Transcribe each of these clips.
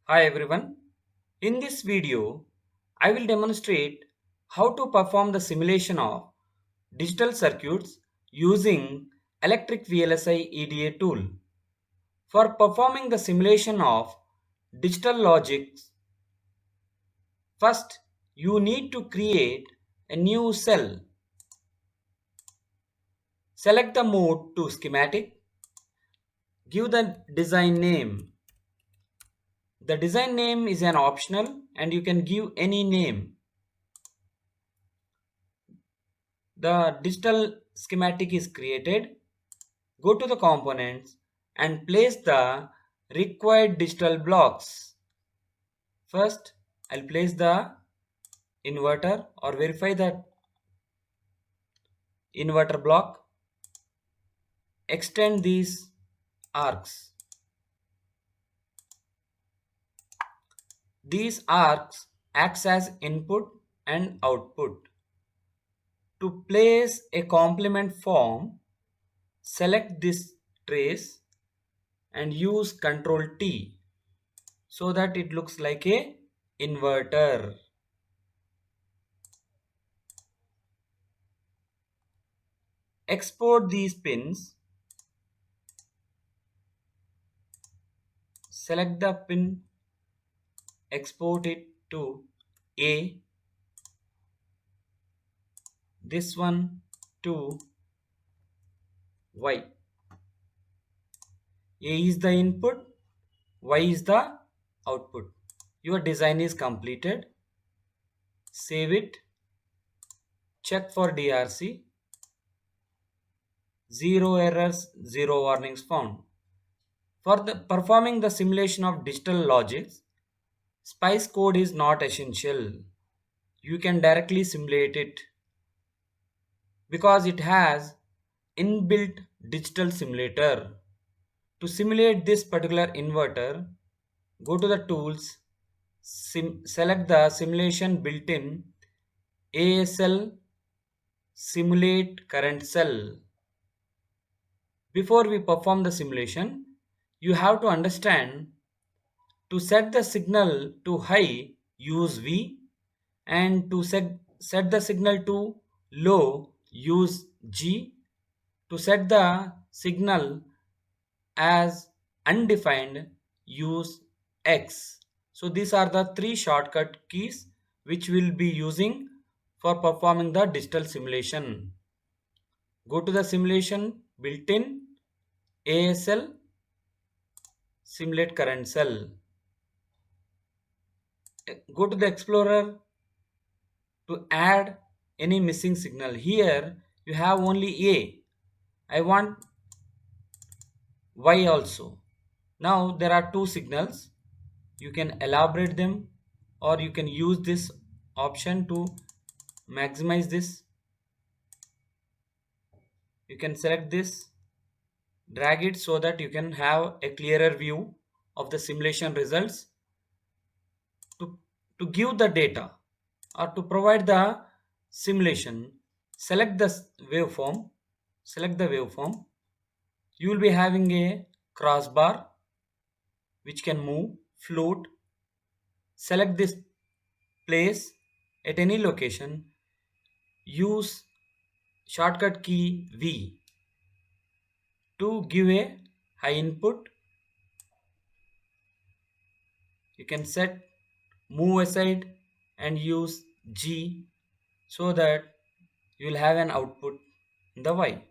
Hi everyone. In this video, I will demonstrate how to perform the simulation of digital circuits using electric VLSI EDA tool. For performing the simulation of digital logics, first you need to create a new cell. Select the mode to schematic. Give the design name. The design name is an optional and you can give any name. The digital schematic is created. Go to the components and place the required digital blocks. First, I'll place the inverter or verify the inverter block. Extend these arcs. These arcs acts as input and output. To place a complement form, select this trace and use Ctrl T so that it looks like a inverter. Export these pins. Select the pin, export it to A, this one to Y. A is the input, Y is the output. Your design is completed. Save it. Check for DRC. Zero errors, zero warnings found. For the performing the simulation of digital logics, Spice code is not essential. You can directly simulate it because it has inbuilt digital simulator. To simulate this particular inverter, go to the tools, select the simulation built-in ASL simulate current cell. Before we perform the simulation, you have to understand to set the signal to high, use V, and to set the signal to low, use G. To set the signal as undefined, use X. So these are the three shortcut keys which we'll be using for performing the digital simulation. Go to the simulation built-in ASL simulate current cell. Go to the Explorer to add any missing signal. Here you have only A. I want Y also. Now there are two signals. You can elaborate them or you can use this option to maximize this. You can select this, drag it so that you can have a clearer view of the simulation results. To give the data or to provide the simulation, select the waveform, select the waveform. You will be having a crossbar which can move, float. Select this place at any location. Use shortcut key V to give a high input. You can set move aside and use G so that you will have an output in the Y.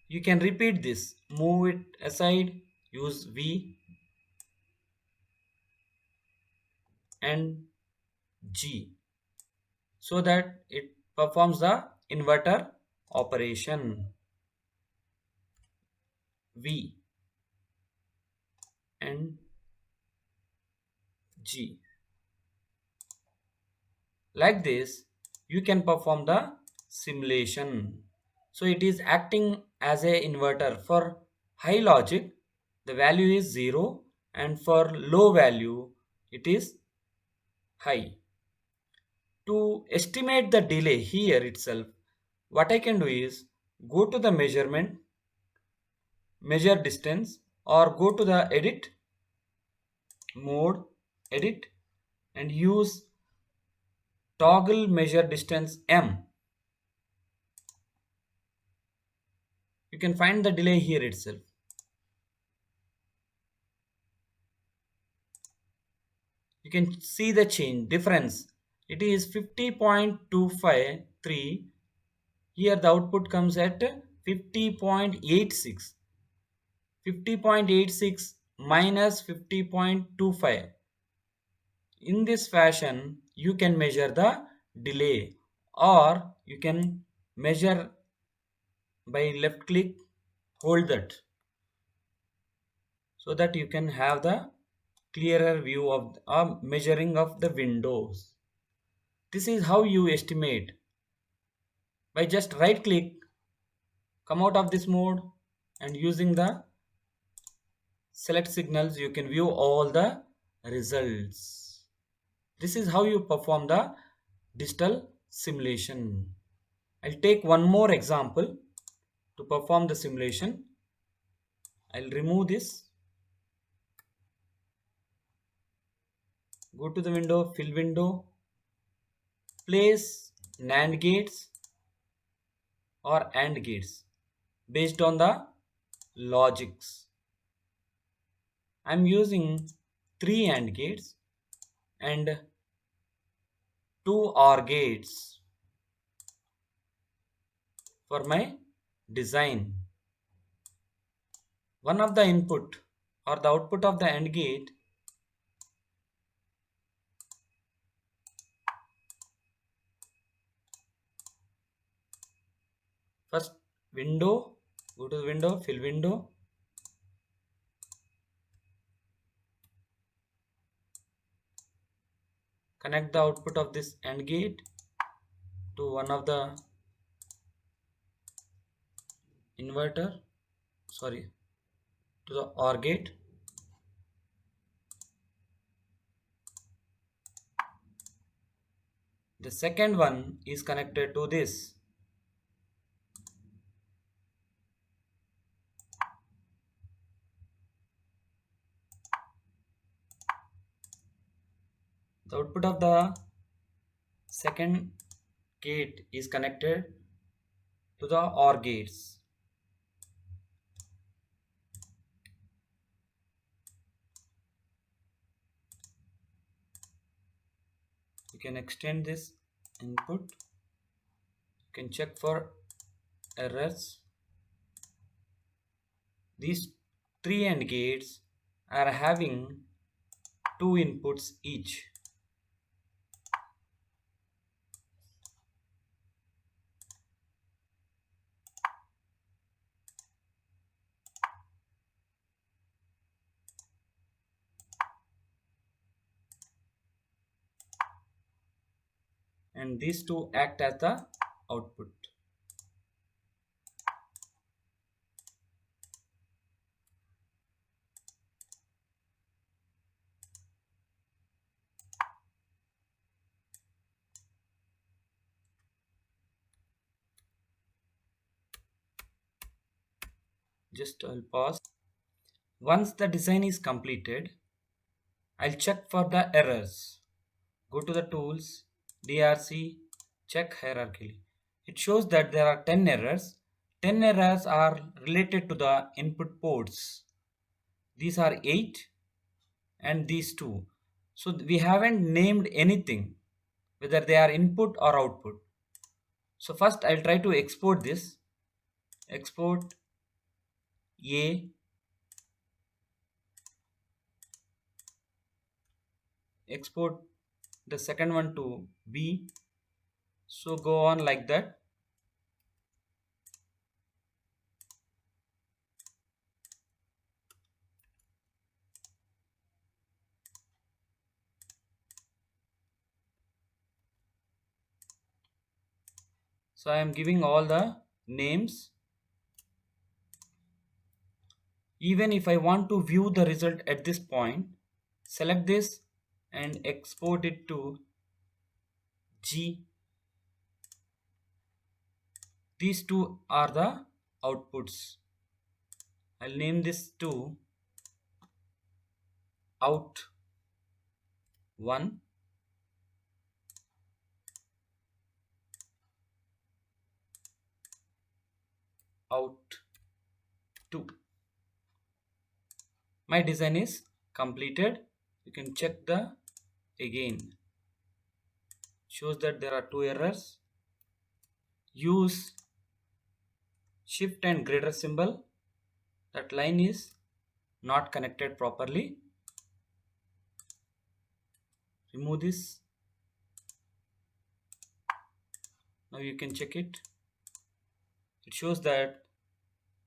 You can repeat this, move it aside, use V and G so that it performs the inverter operation. V and G. Like this, you can perform the simulation. So it is acting as a inverter. For high logic, the value is 0 and for low value, it is high. To estimate the delay here itself, what I can do is go to the measurement, measure distance or go to the edit mode, edit, and use toggle measure distance M. You can find the delay here itself. You can see the change difference. It is 50.253. Here the output comes at 50.86. 50.86 minus 50.25. In this fashion, you can measure the delay, or you can measure by left click, hold that, so that you can have the clearer view of measuring of the windows. This is how you estimate. By just right click, come out of this mode, and using the select signals, you can view all the results. This is how you perform the digital simulation. I'll take one more example to perform the simulation. I'll remove this, go to the window, fill window, place NAND gates or AND gates based on the logics. I'm using 3 AND gates and 2 OR gates for my design. One of the input or the output of the AND gate, first window, go to the window, fill window, connect the output of this AND gate to one of the inverter, sorry, to the OR gate. The second one is connected to this. The output of the second gate is connected to the OR gates. You can extend this input. You can check for errors. These 3 AND gates are having 2 inputs each. And these two act as the output. Just I'll pause. Once the design is completed, I'll check for the errors. Go to the tools, DRC, check hierarchically. It shows that there are 10 errors. 10 errors are related to the input ports. These are 8 and these 2. So we haven't named anything, whether they are input or output. So first I'll try to export this. Export A, export the second one to B. So go on like that. So I am giving all the names. Even if I want to view the result at this point, select this and export it to G. These two are the outputs. I'll name this to out. 1, out 2. My design is completed. You can check the again. Shows that there are two errors. Use shift and greater symbol. That line is not connected properly. Remove this. Now you can check it. It shows that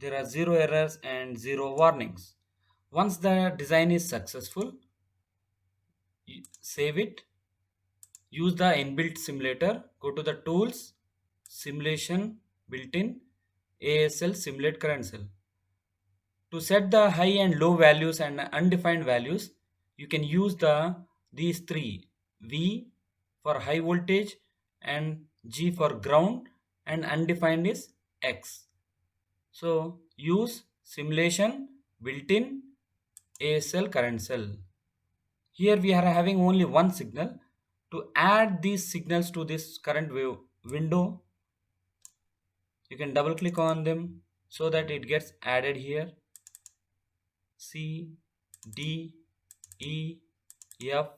there are 0 errors and 0 warnings. Once the design is successful, save it. Use the inbuilt simulator. Go to the tools, simulation, built-in, ASL, simulate current cell. To set the high and low values and undefined values, you can use these three: V for high voltage and G for ground, and undefined is X. So use simulation, built-in, ASL current cell. Here we are having only one signal. To add these signals to this current wave window, you can double click on them so that it gets added here. C, D, E, F,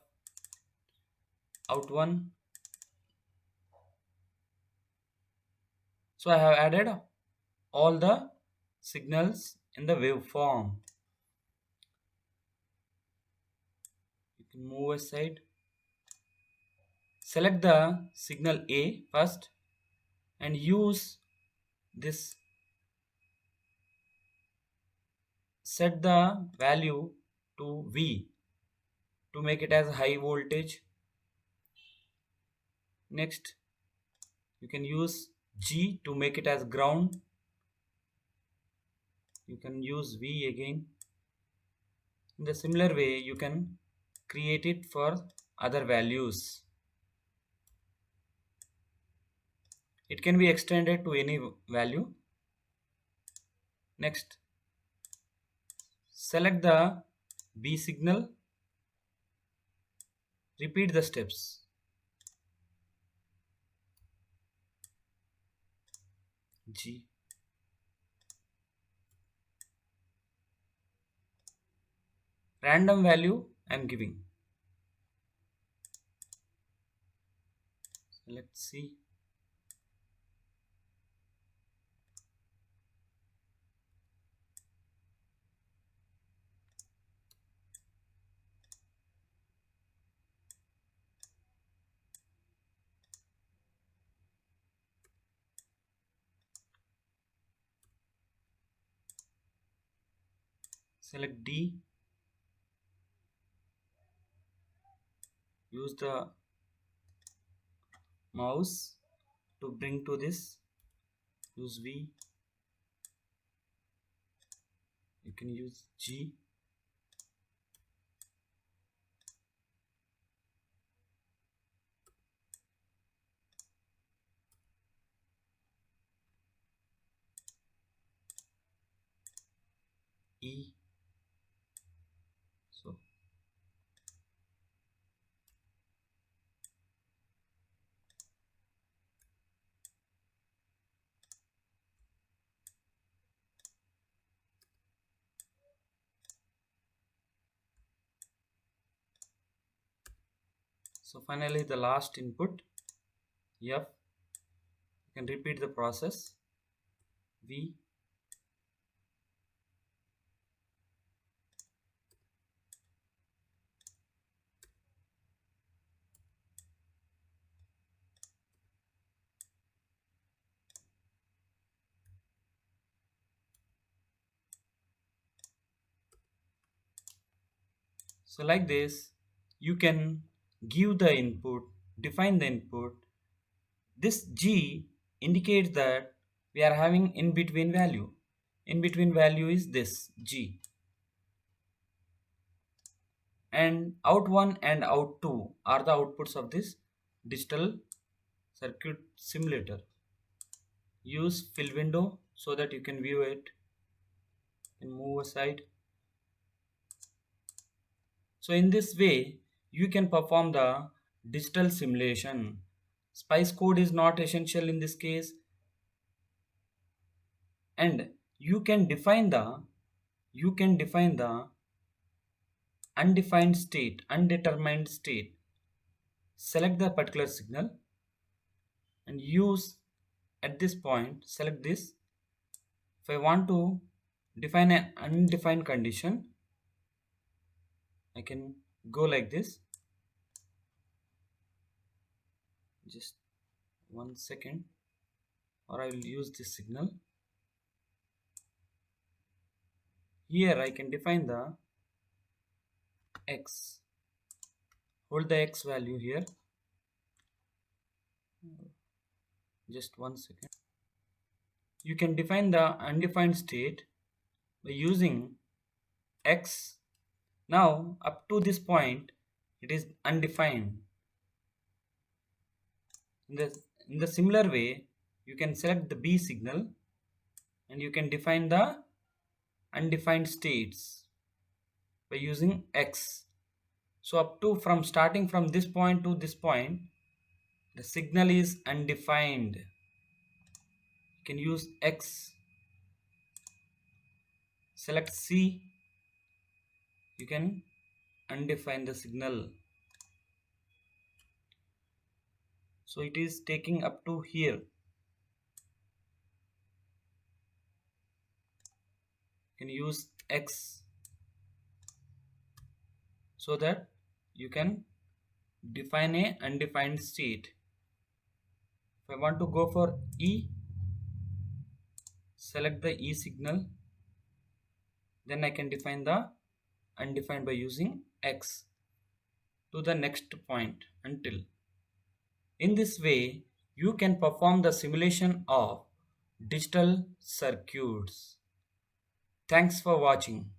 out 1. So I have added all the signals in the waveform. You can move aside. Select the signal A first and use this. Set the value to V to make it as high voltage. Next, you can use G to make it as ground. You can use V again. In the similar way, you can create it for other values. It can be extended to any value. Next, select the B signal. Repeat the steps. G. Random value I am giving. Let's see. Select D. Use the mouse to bring to this. Use V. You can use G. E. So finally the last input F. You can repeat the process. V. So like this, you can give the input, define the input. This G indicates that we are having in between value. In between value is this G. And out 1 and out 2 are the outputs of this digital circuit simulator. Use fill window so that you can view it and move aside. So in this way, you can perform the digital simulation. Spice code is not essential in this case, and you can define the undetermined state. Select the particular signal and use at this point, select this. If I want to define an undefined condition, I can go like this. Just 1 second, or I will use this signal. Here I can define the x. Hold the x value here. Just 1 second. You can define the undefined state by using x. Now up to this point it is undefined. In the similar way, you can select the b signal and you can define the undefined states by using x. So up to from starting from this point to this point, the signal is undefined. You can use x. Select c. You can undefine the signal. So it is taking up to here. You can use x so that you can define a undefined state. If I want to go for E, select the E signal, then I can define the undefined by using X to the next point until. In this way, you can perform the simulation of digital circuits. Thanks for watching.